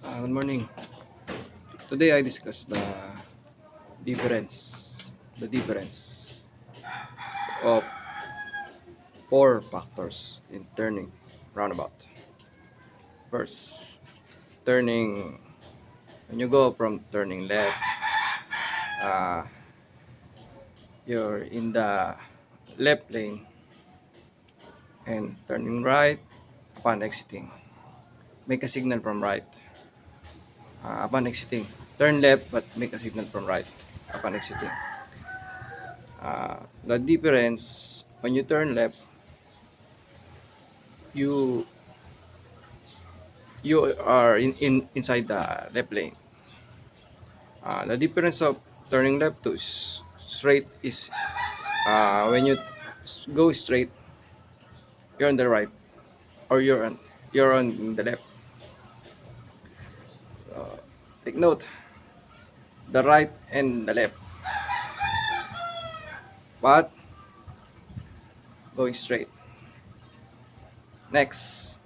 Good morning. Today I discuss the difference of four factors in turning roundabout. First, turning when you go from turning left, uh, you're in the left lane, and turning right upon exiting. Make a signal from right upon exiting. Turn left, but make a signal from right upon exiting. The difference when you turn left, you you are inside the left lane. The difference of turning left to straight is when you go straight, you're on the right, or you're on the left. Take note, the right and the left, but going straight. Next,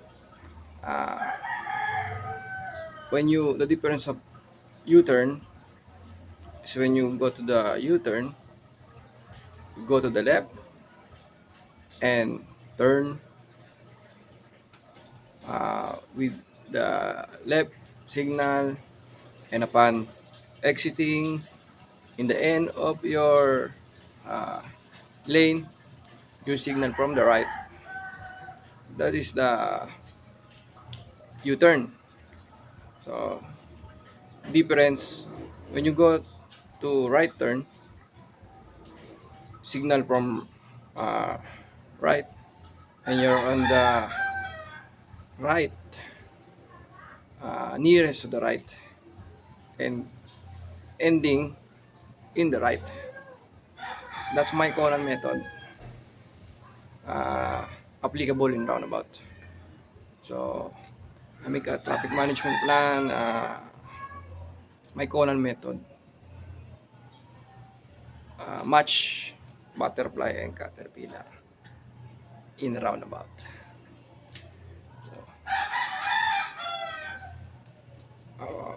uh, the difference of U-turn is when you go to the U-turn, you go to the left and turn with the left signal, and upon exiting in the end of your uh, lane, you signal from the right. That is the U-turn. So difference, when you go to right turn, signal from uh, right, and you're on the right, nearest to the right, and ending in the right. That's my Conan method, uh, applicable in roundabout. So I make a traffic management plan, my Conan method, match butterfly and caterpillar in roundabout. So, uh,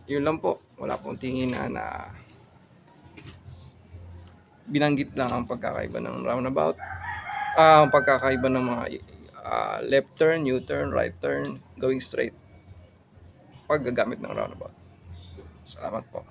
yun lang po, wala pong tinginan na binanggit lang ang pagkakaiba ng roundabout, ang pagkakaiba ng mga left turn, U-turn, right turn, going straight, paggagamit ng roundabout. Salamat po.